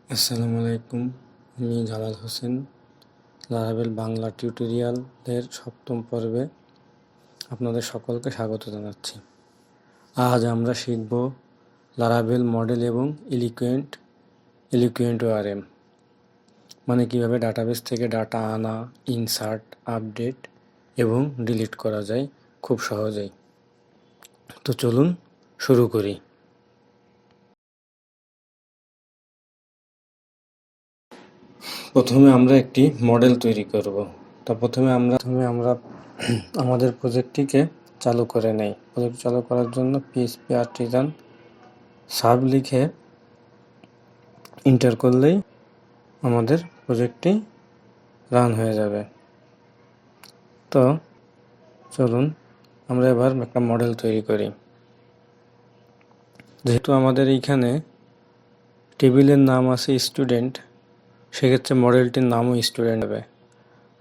আসসালামু আলাইকুম, আমি জালাল হোসেন। লারাভেল বাংলা টিউটোরিয়ালের 7ম পর্বে আপনাদের সকলকে স্বাগত জানাচ্ছি। আজ আমরা শিখব লারাভেল মডেল এবং এলিকুয়েন্ট ওআরএম, মানে কিভাবে ডাটাবেস থেকে ডাটা আনা, ইনসার্ট, আপডেট এবং ডিলিট করা যায় খুব সহজেই। তো চলুন শুরু করি। প্রথমে আমরা একটি মডেল তৈরি করব। তা প্রথমে আমরা আমাদের প্রজেক্টটিকে চালু করে নেই। প্রজেক্ট চালু করার জন্য PHP আর্টিজান সাব লিখে এন্টার করলেই আমাদের প্রজেক্টটি রান হয়ে যাবে। তো চলুন আমরা এবার একটা মডেল তৈরি করি। যেহেতু আমাদের এইখানে টেবিলের নাম আছে স্টুডেন্ট, সেক্ষেত্রে মডেলটির নামও স্টুডেন্ট হবে।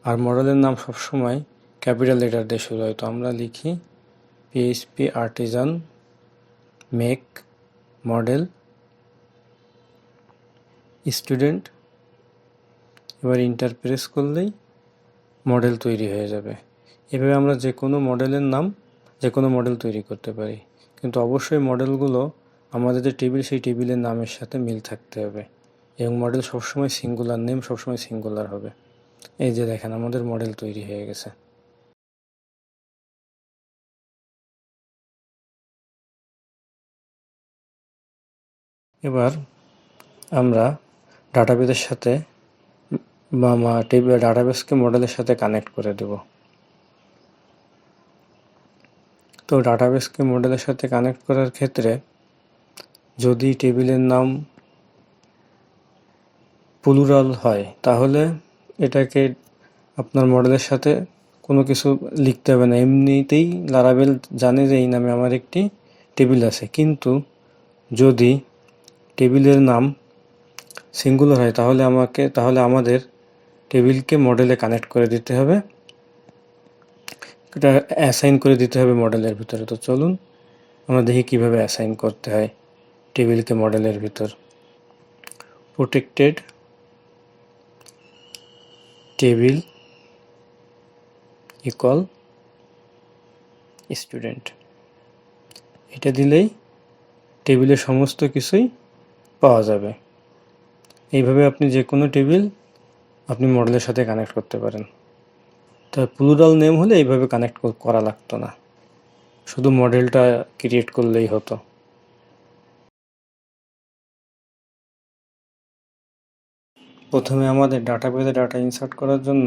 আর মডেলের নাম সবসময় ক্যাপিটাল লেটার দিয়ে শুরু হয়। তো আমরা লিখি PHP Artisan make model student. এবার এন্টার প্রেস করলেই মডেল তৈরি হয়ে যাবে। এভাবে আমরা যে কোনো মডেল তৈরি করতে পারি, কিন্তু অবশ্যই মডেলগুলো আমাদের যে টেবিল, সেই টেবিলের নামের সাথে মিল থাকতে হবে এবং মডেল সবসময় সিঙ্গুলার, নেম সবসময় সিঙ্গুলার হবে। এই যে দেখেন, আমাদের মডেল তৈরি হয়ে গেছে। এবার আমরা ডাটাবেসের সাথে ডাটাবেসকে মডেলের সাথে কানেক্ট করে দেব। তো ডাটাবেসকে মডেলের সাথে কানেক্ট করার ক্ষেত্রে যদি টেবিলের নাম প্লুরাল হয়, তাহলে এটাকে আপনার মডেলের সাথে কোনো কিছু লিখতে হবে না, এমনিতেই লারাভেল জানে যে এই নামে আমার একটি টেবিল আছে। কিন্তু যদি টেবিলের নাম সিঙ্গুলার হয়, তাহলে আমাদের টেবিলকে মডেলে কানেক্ট করে দিতে হবে, এটা অ্যাসাইন করে দিতে হবে মডেলের ভিতরে। তো চলুন আমরা দেখি কিভাবে অ্যাসাইন করতে হয় টেবিলকে মডেলের ভিতর। প্রোটেক্টেড টেবিল ইকুয়াল স্টুডেন্ট, এটা দিলেই টেবিলের সমস্ত কিছুই পাওয়া যাবে। এইভাবে আপনি যে কোনো টেবিল আপনি মডেলের সাথে কানেক্ট করতে পারেন। তাই প্লুরাল নেম হলে এইভাবে কানেক্ট করা লাগতো না, শুধু মডেলটা ক্রিয়েট করলেই হতো। প্রথমে আমাদের ডাটাবেসে ডাটা ইনসার্ট করার জন্য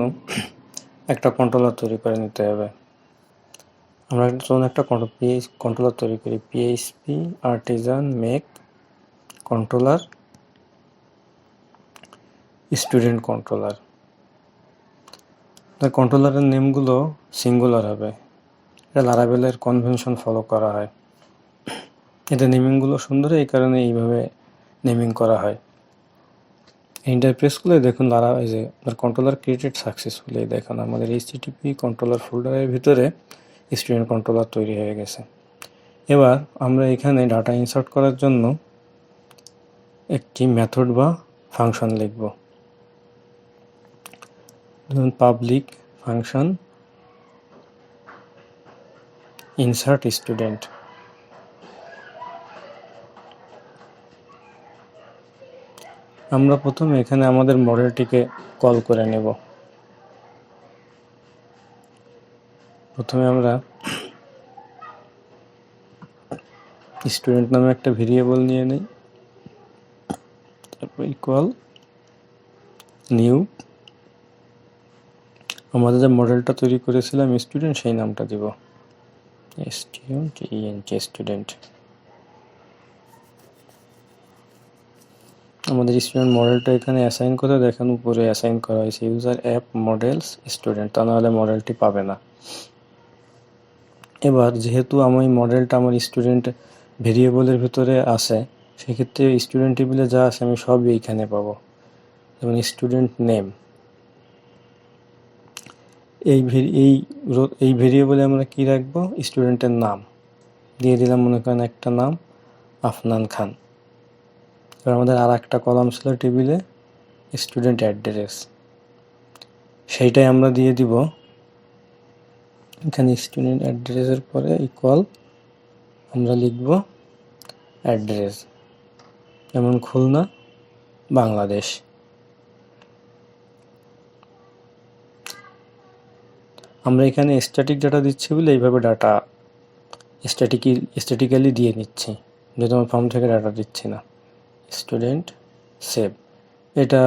একটা কন্ট্রোলার তৈরি করে নিতে হবে। আমরা একটা কন্ট্রোলার তৈরি করি, PHP Artisan make controller student controller. তার কন্ট্রোলারের নেমগুলো সিঙ্গুলার হবে, এটা লারাভেলের কনভেনশন ফলো করা হয়। এতে নেমিংগুলো সুন্দর, এই কারণে এইভাবে নেমিং করা হয়। ইন্টারপ্রেস করলে দেখুন এই যে কন্ট্রোলার ক্রিয়েটেড সাকসেসফুলি, দেখুন আমাদের HTTP কন্ট্রোলার ফোল্ডারের ভিতরে স্টুডেন্ট কন্ট্রোলার তৈরি হয়ে গেছে। এবার আমরা এখানে ডাটা ইনসার্ট করার জন্য একটি মেথড বা ফাংশন লিখব। ধরুন পাবলিক ফাংশন ইনসার্ট স্টুডেন্ট। আমরা প্রথমে এখানে আমাদের মডেলটিকে কল করে নেব। প্রথমে আমরা স্টুডেন্ট নামে একটা ভেরিয়েবল নিয়ে নিই, তারপর ইকুয়াল নিউ, আমাদের যে মডেলটা তৈরি করেছিলাম স্টুডেন্ট, সেই নামটা দিব, স্টুডেন্ট। আমাদের স্টুডেন্ট মডেলটা এখানে অ্যাসাইন করে দেখেন, উপরে অ্যাসাইন করা হয়েছে ইউজার অ্যাপ মডেলস স্টুডেন্ট, তা নাহলে মডেলটি পাবে না। এবার যেহেতু আমি মডেলটা আমার স্টুডেন্ট ভেরিয়েবলের ভিতরে আছে, সেক্ষেত্রে স্টুডেন্ট টেবিলে যা আছে আমি সবই এইখানে পাবো। যেমন স্টুডেন্ট নেম, এই ভেরিয়েবলে আমরা কি রাখবো, স্টুডেন্টের নাম দিয়ে দিলাম, মনে করেন একটা নাম আফনান খান। এবার আমাদের আর একটা কলাম ছিল টেবিলে স্টুডেন্ট অ্যাড্রেস, সেইটাই আমরা দিয়ে দিব এখানে। স্টুডেন্ট অ্যাড্রেসের পরে ইকুয়াল আমরা লিখব অ্যাড্রেস, যেমন খুলনা বাংলাদেশ। আমরা এখানে স্ট্যাটিক ডাটা দিচ্ছি বলে এইভাবে ডাটা স্ট্যাটিক্যালি দিয়ে নিচ্ছি, যেহেতু আমার ফর্ম থেকে ডাটা দিচ্ছি না। স্টুডেন্ট সেভ, এটা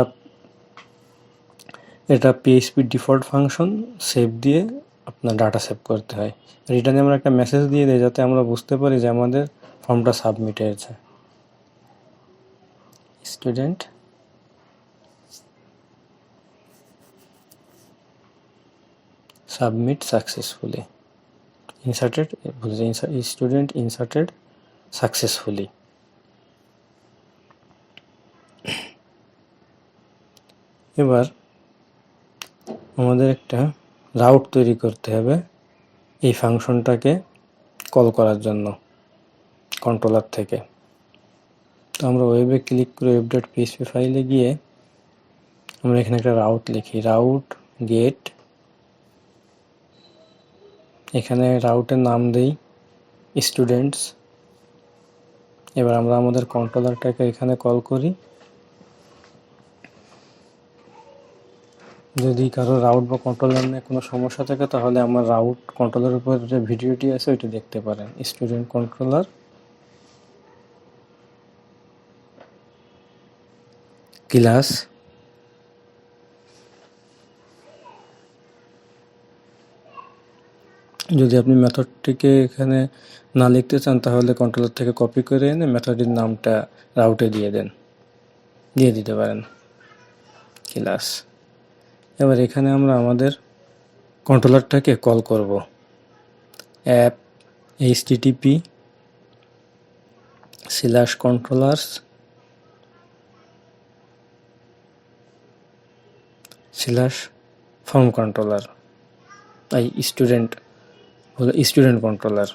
এটা পিএইচপি ডিফল্ট ফাংশন, সেভ দিয়ে আপনার ডাটা সেভ করতে হয়। রিটার্নে আমরা একটা মেসেজ দিয়ে দিই যাতে আমরা বুঝতে পারি যে আমাদের ফর্মটা সাবমিট হয়েছে। Student submit successfully inserted, student inserted successfully. এবার আমাদের একটা রাউট তৈরি করতে হবে এই ফাংশনটাকে কল করার জন্য কন্ট্রোলার থেকে। তো আমরা ওয়েবে ক্লিক করে web.php ফাইলে গিয়ে আমরা এখানে একটা রাউট লিখি, রাউট গেট। এখানে রাউটের নাম দেই স্টুডেন্টস। এবার আমরা আমাদের কন্ট্রোলারটাকে এখানে কল করি। যদি কারো রাউট বা কন্ট্রোলার নিয়ে কোনো সমস্যা থাকে তাহলে আমার রাউট কন্ট্রোলার উপর যে ভিডিওটি আছে ওইটা দেখতে পারেন। স্টুডেন্ট কন্ট্রোলার ক্লাস যদি আপনি মেথডটিকে এখানে না লিখতে চান তাহলে কন্ট্রোলার থেকে কপি করে এনে মেথডের নামটা রাউটে দিয়ে দিতে পারেন ক্লাস। এবার এখানে আমরা আমাদের কন্ট্রোলারটাকে কল করব অ্যাপ http://controllers/form controller, স্টুডেন্ট হলো স্টুডেন্ট কন্ট্রোলার।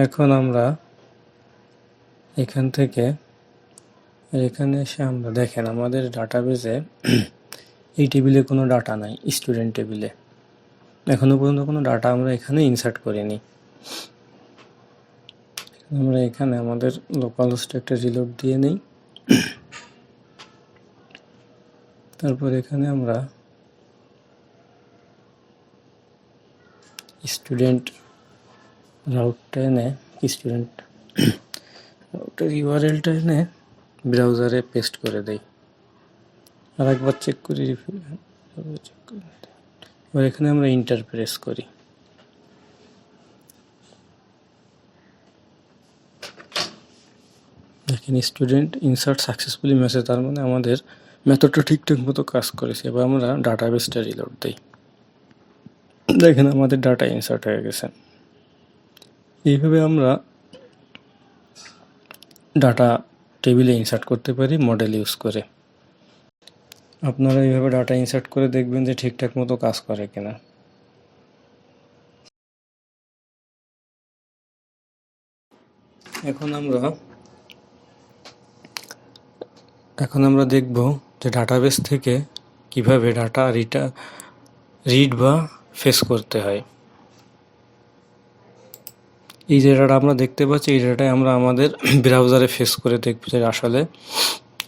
এখন আমরা এখান থেকে এখানে এসে আমরা দেখেন আমাদের ডাটাবেজে এই টেবিলে কোনো ডাটা নাই, স্টুডেন্ট টেবিলে এখনো পর্যন্ত কোনো ডাটা আমরা এখানে ইনসার্ট করিনি। আমরা এখানে আমাদের লোকাল হোস্টে একটা রিলোড দিয়ে নেই। তারপর এখানে আমরা স্টুডেন্ট রাউটটা এনে রাউটের ইউআরএলটা এনে ব্রাউজারে পেস্ট করে দেই। আর একবার চেক করি, এবার এখানে আমরা ইন্টার প্রেস করি। দেখেন স্টুডেন্ট ইনসার্ট সাকসেসফুলি মেসেজ, তার মানে আমাদের মেথডটা ঠিকঠাক মতো কাজ করেছে। এবার আমরা ডাটাবেসটা রিলোড দিই, দেখেন আমাদের ডাটা ইনসার্ট হয়ে গেছে। এইভাবে আমরা ডাটা টেবিলে ইনসার্ট করতে পারি মডেল ইউজ করে। আপনারা এইভাবে ডাটা ইনসার্ট করে দেখবেন যে ঠিকঠাক মতো কাজ করে কিনা। এখন আমরা দেখব যে ডাটাবেস থেকে কিভাবে ডাটা রিড বা ফেচ করতে হয়। এই যে ডাটা আমরা দেখতে পাচ্ছি এই ডাটায় আমরা আমাদের ব্রাউজারে ফেচ করে দেখব যে আসলে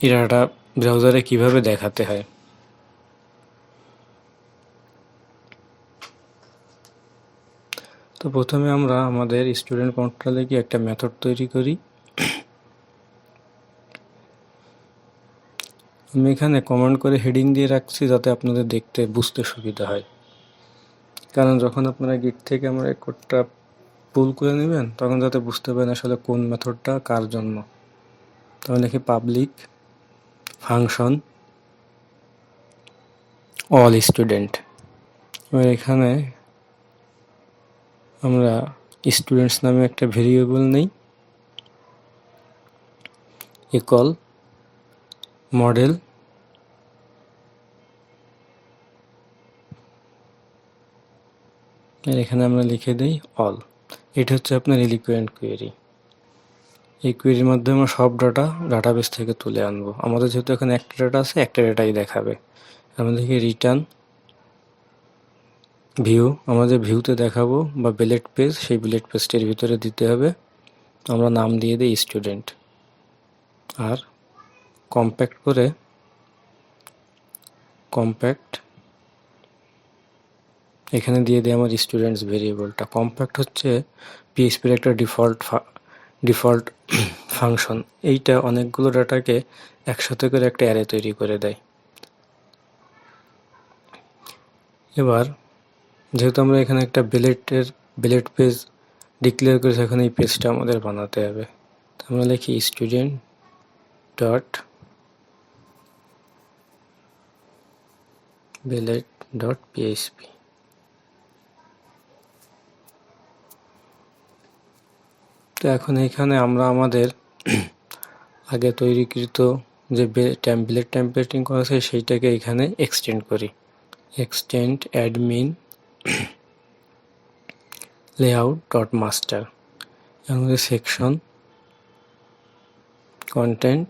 এই ডাটা ব্রাউজারে কিভাবে দেখাতে হয়। তো প্রথমে আমরা আমাদের স্টুডেন্ট কন্ট্রোলারে গিয়ে একটা মেথড তৈরি করি। আমি এখানে কমান্ড করে হেডিং দিয়ে রাখছি যাতে আপনাদের দেখতে বুঝতে সুবিধা হয়, কারণ যখন আপনারা গিট থেকে আমরা কোডটা পুল করে নেবেন তখন যাতে বুঝতে পারেন আসলে কোন মেথডটা কার জন্য। তাহলে লিখি পাবলিক ফাংশন অল স্টুডেন্ট। এবার এখানে আমরা স্টুডেন্টস নামে একটা ভেরিয়েবল নেই, ইকুয়াল মডেল এখানে আমরা লিখে দেই অল। এটা হচ্ছে আপনার এলিকুয়েন্ট কোয়েরি। এই কোয়েরির মাধ্যমে আমরা সব ডাটাবেস থেকে তুলে আনবো। আমাদের যেহেতু এখানে একটা ডাটা আছে, একটা ডাটাই দেখাবে। আমাদেরকে রিটার্ন ভিউ, আমাদের ভিউতে দেখাবো বা বিলেট পেজ, সেই বিলেট পেজটির ভিতরে দিতে হবে। আমরা নাম দিয়ে দিই স্টুডেন্ট, আর কম্প্যাক্ট করে এখানে দিয়ে দিই আমার স্টুডেন্টস ভেরিয়েবলটা। কম্প্যাক্ট হচ্ছে পিএইচপির একটা ডিফল্ট ফাংশন। এইটা অনেকগুলো ডাটাকে একসাথে করে একটা অ্যারে তৈরি করে দেয়। এবার যেহেতু আমরা এখানে একটা বিলেট পেজ ডিক্লেয়ার করেছি, এখানে এই পেজটা আমাদের বানাতে হবে। আমরা লিখি স্টুডেন্ট ডট বিলেট ডট পিএইচপি। তো এখন এখানে আমরা আমাদের আগে তৈরিকৃত যে বিলেট টেমপ্লেটিং করা আছে সেইটাকে এখানে এক্সটেন্ড করি। Extend admin layout dot master, এর মধ্যে সেকশন কন্টেন্ট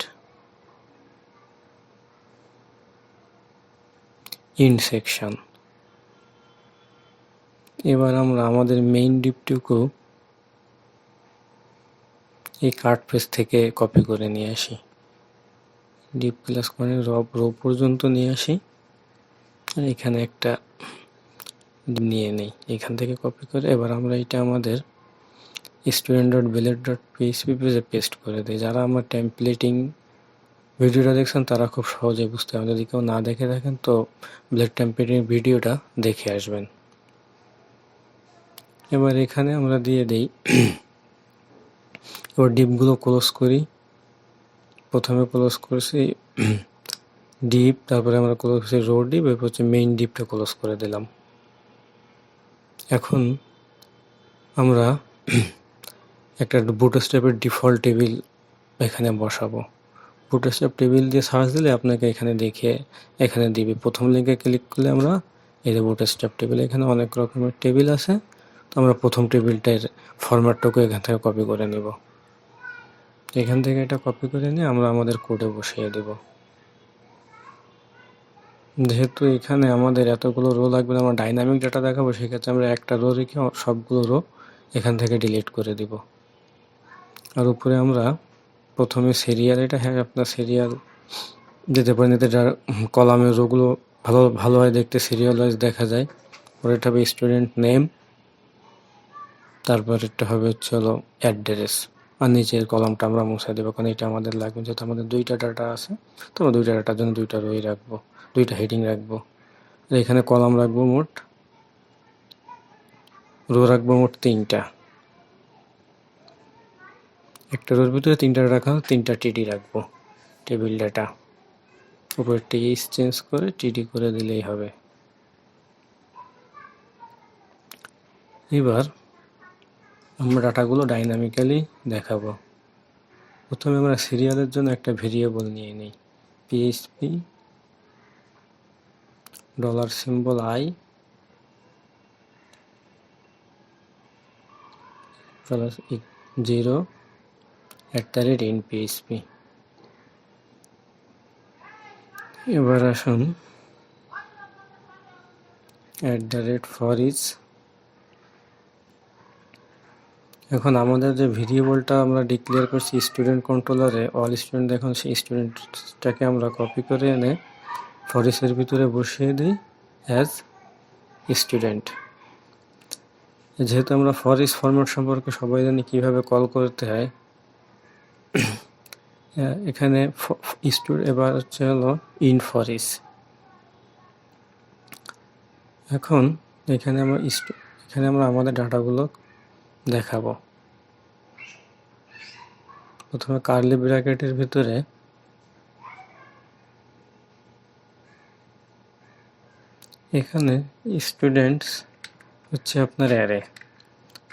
ইন সেকশন। এবার আমরা আমাদের মেইন ডিপটুকু এই কার্ড পেজ থেকে কপি করে নিয়ে আসি। ডিপ ক্লাস করে রো পর্যন্ত নিয়ে আসি, আর এখানে একটা নিয়ে নেই, এখান থেকে কপি করে। এবার আমরা এটা আমাদের স্টুডেন্ট ডট বিলেট ডট পিএইচপি পেজে পেস্ট করে দিই। যারা আমার টেমপ্লেটিং ভিডিওটা দেখছেন তারা খুব সহজে বুঝতে পারবেন। যদি কেউ না দেখে থাকেন তো বিলেট টেমপ্লেটিং ভিডিওটা দেখে আসবেন। এবার এখানে আমরা দিয়ে দিই, এবার ডিপগুলো ক্লোজ করি। প্রথমে ক্লোজ করছি ডিপ, তারপরে আমরা ক্লোজ করছি রো ডিপ, এরপর হচ্ছে মেইন ডিপটা ক্লোজ করে দিলাম। এখন আমরা একটা বুটস্ট্র্যাপের ডিফল্ট টেবিল এখানে বসাবো। বুটস্ট্র্যাপ টেবিল দিয়ে সার্চ দিলে আপনাকে এখানে দিবে। প্রথম লিঙ্কে ক্লিক করলে আমরা এই যে বুটস্ট্র্যাপ টেবিল, এখানে অনেক রকমের টেবিল আছে। তো আমরা প্রথম টেবিলটার ফরম্যাটটুকু এখান থেকে কপি করে নিব। এখান থেকে এটা কপি করে নিয়ে আমরা আমাদের কোডে বসিয়ে দেব। যেহেতু এখানে আমাদের এতগুলো রো লাগবে, আমরা ডাইনামিক ডাটা দেখাবো, সেক্ষেত্রে আমরা একটা রো রেখে সবগুলো রো এখান থেকে ডিলিট করে দিব। আর উপরে আমরা প্রথমে সিরিয়াল, এটা হ্যাঁ আপনার সিরিয়াল দিতে পারেন, এতে কলামের রোগুলো ভালো হয় দেখতে, সিরিয়াল ওয়াইজ দেখা যায়। পরেরটা হবে স্টুডেন্ট নেম, তারপর এটা হবে হচ্ছে হলো অ্যাড্রেস, আর নিচের কলামটা আমরা মুছে দেবো, কারণ এটা আমাদের লাগবে। যেহেতু আমাদের দুইটা ডাটা আছে, তো আমরা দুইটা ডাটার জন্য দুইটা রোই রাখবো, দুইটা হেডিং রাখবো। আর এখানে কলাম রাখবো রো রাখবো মোট 3টা। একটা রোর ভিতরে 3টা রাখা, 3টা টিডি রাখবো, টেবিল ডাটা। উপরে টিএইচ চেঞ্জ করে টিডি করে দিলেই হবে। এবার আমরা ডাটাগুলো ডাইনামিক্যালি দেখাবো। প্রথমে আমরা সিরিয়ালের জন্য একটা ভেরিয়েবল নিয়ে নিই, পিএইচপি $i $0 @PHP। এবার আসুন @foreach। এখন আমাদের যে ভেরিয়েবলটা আমরা ডিক্লেয়ার করছি স্টুডেন্ট কন্ট্রোলারে, অল স্টুডেন্ট, দেখুন সেই স্টুডেন্টটাকে আমরা কপি করে এনে ফরিচের ভিতরে বসিয়ে দিই অ্যাজ স্টুডেন্ট। যেহেতু আমরা ফরিচ ফরম্যাট সম্পর্কে সবাই জানি কীভাবে কল করতে হয়, এখানে এবার হচ্ছে হলো ইন ফরিচ। এখন এখানে আমরা আমাদের ডাটাগুলো দেখাবো। প্রথমে কার্লি ব্র্যাকেটের ভিতরে এখানে স্টুডেন্টস হচ্ছে আপনার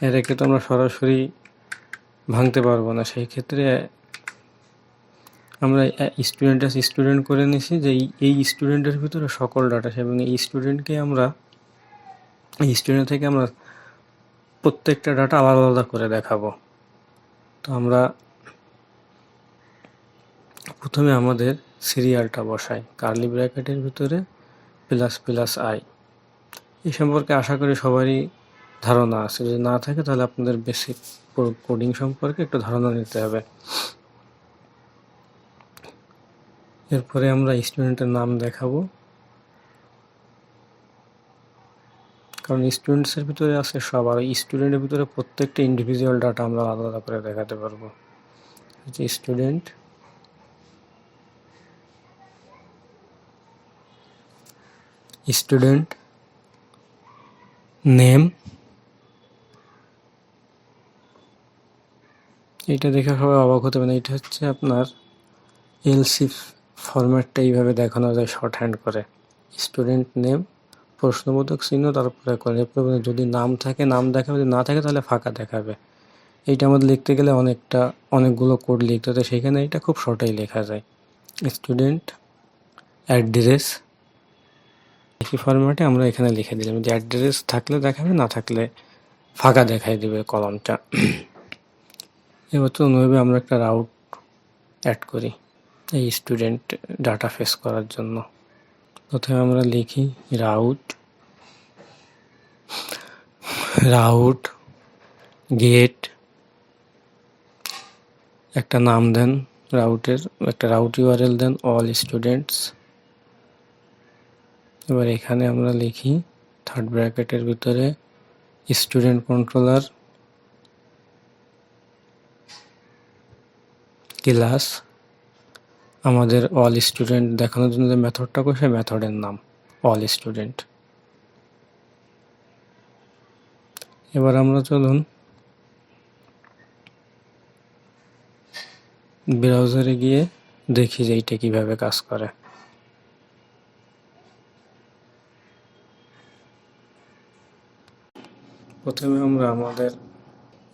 অ্যারেকে তো আমরা সরাসরি ভাঙতে পারবো না, সেই ক্ষেত্রে আমরা স্টুডেন্ট করে নিছি যে এই স্টুডেন্টের ভিতরে সকল ডাটা, এবং এই স্টুডেন্ট থেকে আমরা প্রত্যেকটা ডাটা আলাদা আলাদা করে দেখাবো। তো আমরা প্রথমে আমাদের সিরিয়ালটা বসাই, কার্লি ব্র্যাকেটের ভিতরে ++i। এই সম্পর্কে আশা করি সবারই ধারণা আছে, যদি না থাকে তাহলে আপনাদের বেসিক কোডিং সম্পর্কে একটু ধারণা নিতে হবে। এরপরে আমরা স্টুডেন্টের নাম দেখাবো, কারণ স্টুডেন্টসের ভিতরে আছে সব, আর স্টুডেন্টের ভিতরে প্রত্যেকটা ইন্ডিভিজুয়াল ডাটা আমরা আলাদা করে দেখাতে পারবো। স্টুডেন্ট নেম, এটা দেখে সবাই অবাক হতে পারে, এটা হচ্ছে আপনার এলসি ফরম্যাটটা এইভাবে দেখানো যায় শর্ট হ্যান্ড করে। স্টুডেন্ট নেম, প্রশ্নবোধক চিহ্ন, তারপরে যদি নাম থাকে নাম দেখাবে, যদি না থাকে তাহলে ফাঁকা দেখাবে। এইটা আমাদের লিখতে গেলে অনেকগুলো কোড লিখতে হতো, সেখানে এটা খুব শর্টেই লেখা যায়। স্টুডেন্ট অ্যাড্রেস, একই ফরম্যাটে আমরা এখানে লিখে দিলাম, যে অ্যাড্রেস থাকলে দেখাবে, না থাকলে ফাঁকা দেখাই দেবে কলমটা। এবার তো নইবে আমরা একটা রাউট অ্যাড করি এই স্টুডেন্ট ডাটা ফেস করার জন্য। প্রথমে আমরা লিখি রাউট গেট, একটা নাম দেন রাউটের, একটা রাউট ইউআরএল দেন অল স্টুডেন্টস। এবার এখানে আমরা লিখি থার্ড ব্র্যাকেটের ভিতরে স্টুডেন্ট কন্ট্রোলার ক্লাস, আমাদের অল স্টুডেন্ট দেখানোর জন্য যে মেথডটা করছে মেথডের নাম অল স্টুডেন্ট। এবার আমরা চলুন ব্রাউজারে গিয়ে দেখি যে এইটা কিভাবে কাজ করে। প্রথমে আমরা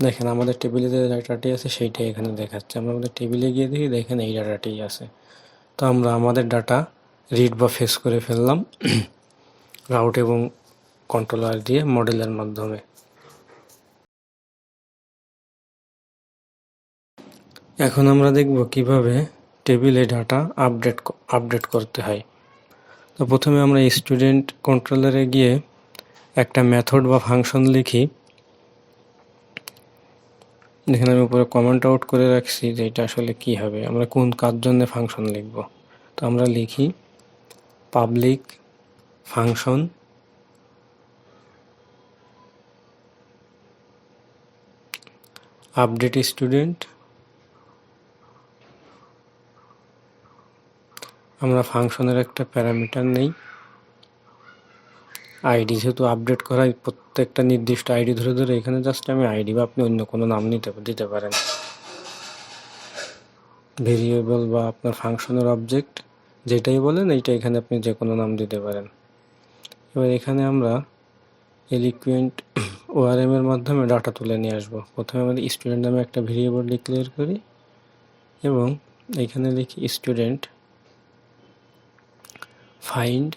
দেখেন আমাদের টেবিলে যে ডাটাটি আছে সেইটাই এখানে দেখাচ্ছে। আমরা আমাদের টেবিলে গিয়ে দেখেন এই ডাটাটিই আছে। তো আমরা আমাদের ডাটা রিড বা ফেস করে ফেললাম রাউট এবং কন্ট্রোলার দিয়ে মডেলের মাধ্যমে। এখন আমরা দেখব কিভাবে টেবিলে ডাটা আপডেট করতে হয়। তো প্রথমে আমরা স্টুডেন্ট কন্ট্রোলারে গিয়ে একটা মেথড বা ফাংশন লিখি। এখানে আমি উপরে কমেন্ট আউট করে রাখছি যে এটা আসলে কি হবে, আমরা কোন কাজ জন্য ফাংশন লিখব। তো আমরা লিখি পাবলিক ফাংশন আপডেট স্টুডেন্ট। আমরা ফাংশনের একটা প্যারামিটার নেই আইডি, যেহেতু আপডেট করা প্রত্যেকটা নির্দিষ্ট আইডি ধরে এখানে জাস্ট আমি আইডি বা আপনি অন্য কোনো নাম দিতে পারেন। ভেরিয়েবল বা আপনার ফাংশনের অবজেক্ট যেটাই বলেন এইটা এখানে আপনি যে কোনো নাম দিতে পারেন। এবার এখানে আমরা এলিকুয়েন্ট ওআরএম এর মাধ্যমে ডাটা তুলে নিয়ে আসবো। প্রথমে আমাদের স্টুডেন্ট নামে একটা ভেরিয়েবল ডিক্লেয়ার করি এবং এখানে লিখি স্টুডেন্ট ফাইন্ড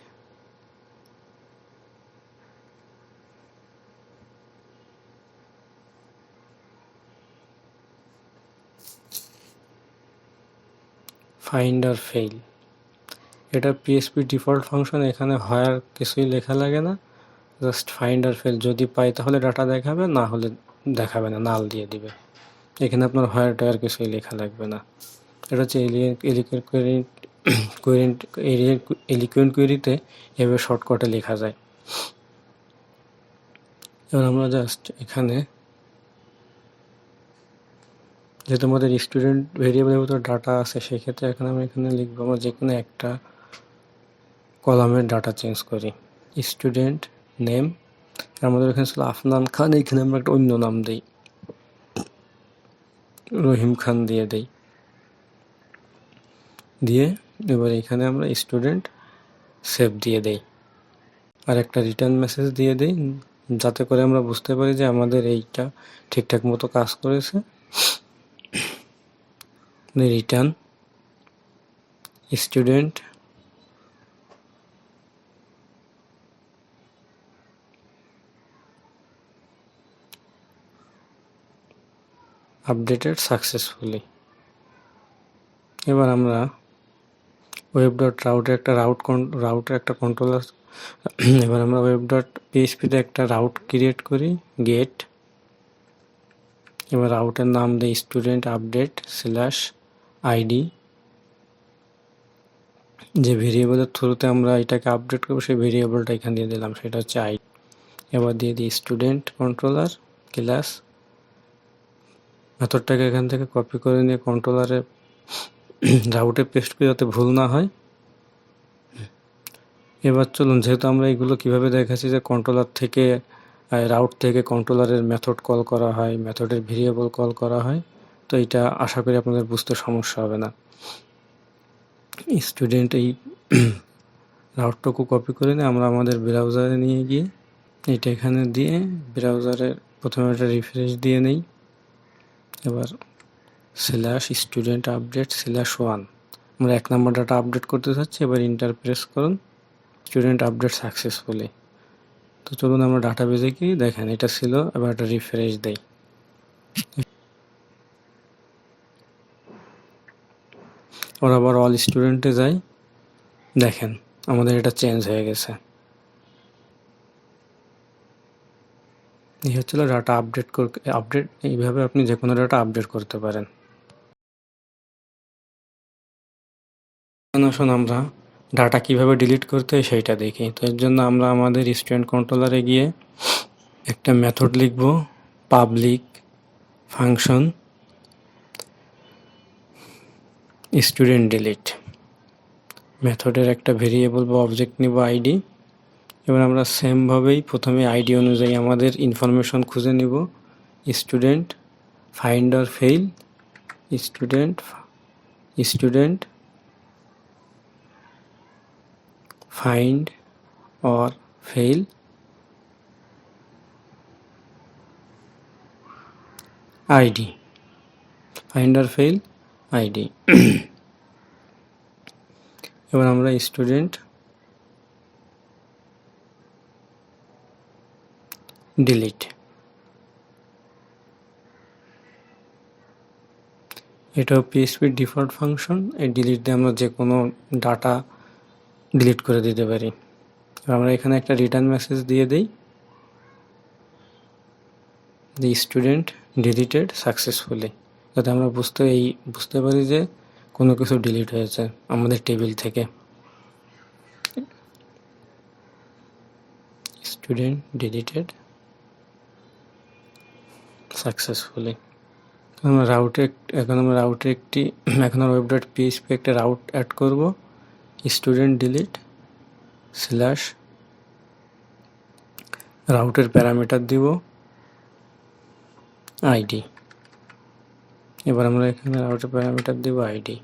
আর ফেইল। এটা পিএসপি ডিফল্ট ফাংশন, এখানে হয় কিছুই লেখা লাগে না, জাস্ট ফাইন্ড আর ফেল, যদি পাই তাহলে ডাটা দেখাবে, না হলে দেখাবে না, নাল দিয়ে দিবে। এখানে আপনার হয় টায়ার কিছুই লেখা লাগবে না। এটা হচ্ছে এলিকুয়েন্ট কোয়েরিতে এভাবে শর্টকাটে লেখা যায়। এবার আমরা জাস্ট এখানে যেহেতু আমাদের স্টুডেন্ট ভেরিয়েবলের ভিতরে ডাটা আছে, সেক্ষেত্রে এখন আমি এখানে লিখবো আমরা যে কোনো একটা কলামের ডাটা চেঞ্জ করি। স্টুডেন্ট নেম, আমাদের এখানে ছিল আফনান খান, এখানে আমরা একটা অন্য নাম দিই, রহিম খান দিয়ে এবার এখানে আমরা স্টুডেন্ট সেভ দিয়ে দেই আর একটা রিটার্ন মেসেজ দিয়ে দেই, যাতে করে আমরা বুঝতে পারি যে আমাদের এইটা ঠিকঠাক মতো কাজ করেছে। Return student updated successfully. এবার আমরা ওয়েব ডট রাউটের একটা কন্ট্রোলার এবার আমরা ওয়েব ডট পিএইচপিতে একটা রাউট ক্রিয়েট করি, গেট। এবার রাউটের নাম দিই স্টুডেন্ট আপডেট স্ল্যাশ আইডি। যে ভেরিয়েবলের থ্রুতে আমরা এটাকে আপডেট করবো সেই ভেরিয়েবলটা এখানে দিয়ে দিলাম, সেটা হচ্ছে আইডি। এবার দিয়ে দিই স্টুডেন্ট কন্ট্রোলার ক্লাস। মেথডটাকে এখান থেকে কপি করে নিয়ে কন্ট্রোলারে রাউটে পেস্ট করে যাতে ভুল না হয়। এবার চলুন, যেহেতু আমরা এগুলো কিভাবে দেখাচ্ছি যে কন্ট্রোলার থেকে রাউট থেকে কন্ট্রোলারের মেথড কল করা হয়, মেথডের ভেরিয়েবল কল করা হয়, তো এটা আশা করি আপনাদের বুঝতে সমস্যা হবে না। স্টুডেন্ট এই রাউটটুকু কপি করে নিয়ে আমরা আমাদের ব্রাউজারে নিয়ে গিয়ে এটা এখানে দিয়ে ব্রাউজারে প্রথমে একটা রিফ্রেশ দিয়ে নেই। এবার স্ল্যাশ স্টুডেন্ট আপডেট স্ল্যাশ 1 আমরা 1 নম্বর ডাটা আপডেট করতে চাচ্ছি। এবার ইন্টার প্রেস করুন, স্টুডেন্ট আপডেট সাকসেসফুলি। তো চলুন আমরা ডাটাবেজে কি দেখেন এটা ছিল। এবার একটা রিফ্রেশ দেই। ওর আবার অল স্টুডেন্টে যাই, দেখেন আমাদের এটা চেঞ্জ হয়ে গেছে। এই হচ্ছিল ডাটা আপডেট। এইভাবে আপনি যে কোনো ডাটা আপডেট করতে পারেন। আসুন আমরা ডাটা কিভাবে ডিলিট করতে হয় সেইটা দেখি। তো এর জন্য আমরা আমাদের স্টুডেন্ট কন্ট্রোলারে গিয়ে একটা মেথড লিখব, পাবলিক ফাংশন স্টুডেন্ট ডিলিট। মেথডের একটা ভেরিয়েবল বা অবজেক্ট নিব আইডি। এবার আমরা সেমভাবেই প্রথমে আইডি অনুযায়ী আমাদের ইনফরমেশন খুঁজে নিব। Student find or fail, student find or fail ID, find or fail ID. এবার আমরা স্টুডেন্ট ডিলিট, এটাও পিএইচপির ডিফল্ট ফাংশন। এই ডিলিট দিয়ে আমরা যে কোনো ডাটা ডিলিট করে দিতে পারি। আমরা এখানে একটা রিটার্ন মেসেজ দিয়ে দিই, দি স্টুডেন্ট ডিলিটেড সাকসেসফুলি, যাতে আমরা বুঝতে পারি যে কোনো কিছু ডিলিট হয়েছে আমাদের টেবিল থেকে। Student deleted successfully. আমরা এখন ওয়েব ডট পিএইচপি একটা রাউট অ্যাড করব, স্টুডেন্ট ডিলিট স্ল্যাশ রাউটের প্যারামিটার দিব আইডি। এবার আমরা এখানে রাউটের প্যারামিটার দিব আইডি।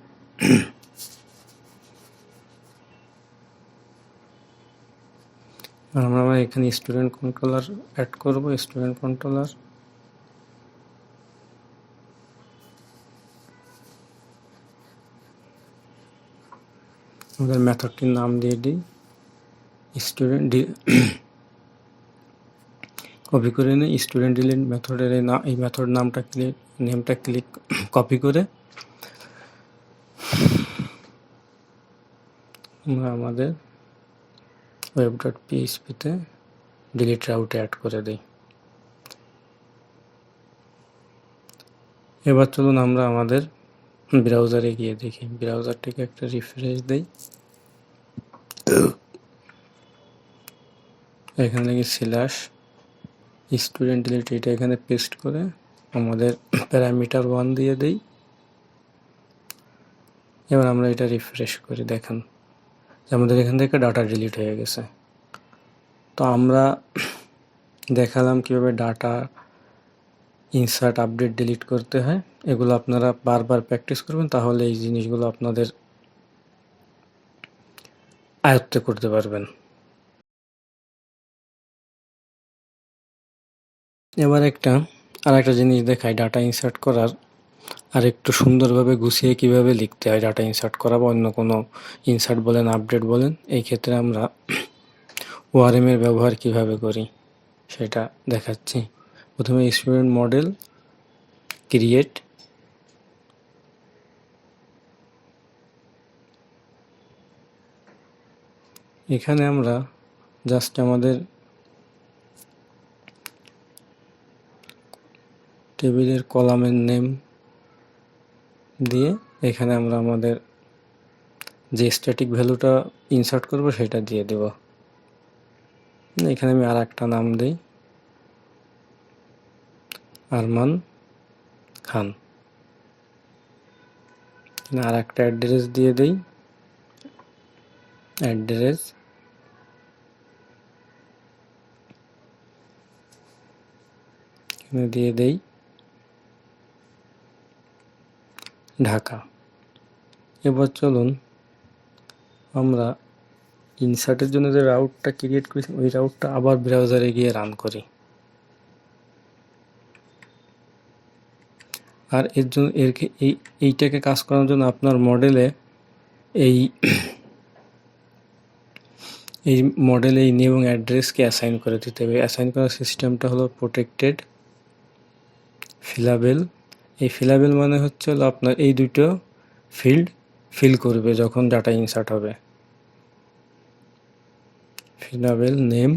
আমরা এখানে স্টুডেন্ট কন্ট্রোলার অ্যাড করব, স্টুডেন্ট কন্ট্রোলার আমাদের মেথডটির নাম দিয়ে দিই স্টুডেন্ট কপি করে নিই। স্টুডেন্ট ডিলিট মেথডের এই মেথড নেমটা ক্লিক কপি করে আমরা আমাদের ওয়েব ডট পিএইচপিতে ডিলিট রাউটে অ্যাড করে দিই। এবার চলুন আমরা আমাদের ব্রাউজারে গিয়ে দেখি। ব্রাউজারটিকে একটা রিফ্রেশ দেই। এখানে লিখি স্ল্যাশ স্টুডেন্ট ডিলিট, এটা এখানে পেস্ট করে আমাদের প্যারামিটার 1 দিয়ে দেই। এবার আমরা এটা রিফ্রেশ করি, দেখেন আমাদের এখান থেকে ডাটা ডিলিট হয়ে গেছে। তো আমরা দেখালাম কিভাবে ডাটা ইনসার্ট আপডেট ডিলিট করতে হয়। এগুলো আপনারা বারবার প্র্যাকটিস করবেন, তাহলে এই জিনিসগুলো আপনাদের আয়ত্তে করতে পারবেন। এবার আর একটা জিনিস দেখাই, ডাটা ইনসার্ট করার আর একটু সুন্দরভাবে গুছিয়ে কিভাবে লিখতে হয় ডাটা ইনসার্ট করা বা অন্য কোনো ইনসার্ট বলেন আপডেট বলেন। এই ক্ষেত্রে আমরা ওআরএম এর ব্যবহার কিভাবে করি সেটা দেখাচ্ছি। প্রথমে স্টুডেন্ট মডেল ক্রিয়েট, এখানে আমরা জাস্ট আমাদের টেবিলের কলামের নেম দিয়ে এখানে আমরা আমাদের যে স্ট্যাটিক ভ্যালুটা ইনসার্ট করব সেটা দিয়ে দেব। এখানে আমি আর একটা নাম দিই, আরমান খান। আর একটা অ্যাড্রেস দিয়ে দেই, অ্যাড্রেস এখানে দিয়ে দেই ঢাকা। এবার চলুন আমরা ইনসার্টের জন্য যে রাউটটা ক্রিয়েট করেছি ওই রাউটটা আবার ব্রাউজারে গিয়ে রান করি। আর এর জন্য এইটাকে কাজ করার জন্য আপনার মডেলে এই নেম এবং অ্যাড্রেসকে অ্যাসাইন করে দিতে হবে। অ্যাসাইন করার সিস্টেমটা হলো প্রোটেক্টেড ফিলাবেল। এই ফিলাবেল মানে হচ্ছে হলো আপনার এই দুটো ফিল্ড ফিল করবে যখন ডাটা ইনসার্ট হবে। ফিলাবেল নেম,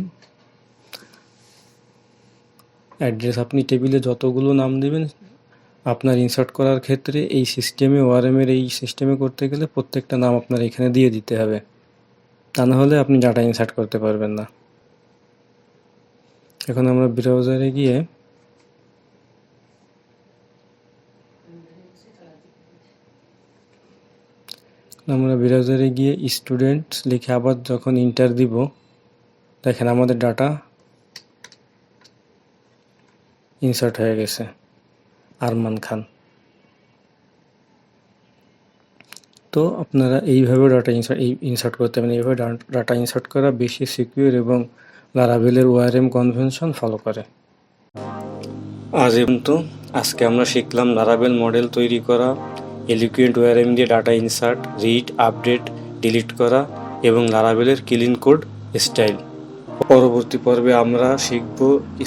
অ্যাড্রেস। আপনি টেবিলে যতগুলো নাম দেবেন আপনার ইনসার্ট করার ক্ষেত্রে এই সিস্টেমে ওআরএমের এই সিস্টেমে করতে গেলে প্রত্যেকটা নাম আপনার এখানে দিয়ে দিতে হবে, তা না হলে আপনি ডাটা ইনসার্ট করতে পারবেন না। এখন আমরা ব্রাউজারে গিয়ে স্টুডেন্টস লিখে আবার যখন ইন্টার দিব, দেখেন আমাদের ডাটা ইনসার্ট হয়ে গেছে, আরমান খান। তো আপনারা এইভাবে ডাটা ইনসার্ট করতে পারেন। এইভাবে ডাটা ইনসার্ট করা বেশি সিকিউর এবং লারাভেলের ওআরএম কনভেনশন ফলো করে। আজকে আমরা শিখলাম লারাভেল মডেল তৈরি করা, এলিকুয়েন্ট ওআরএম দিয়ে data insert, read, update, delete করা এবং লারাভেলের ক্লিন কোড স্টাইল। পরবর্তী পর্বে আমরা শিখব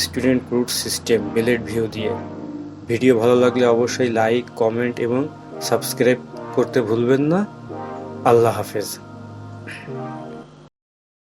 student route system blade view দিয়ে। ভিডিও ভালো লাগলে অবশ্যই লাইক, কমেন্ট এবং সাবস্ক্রাইব করতে ভুলবেন না। আল্লাহ হাফেজ।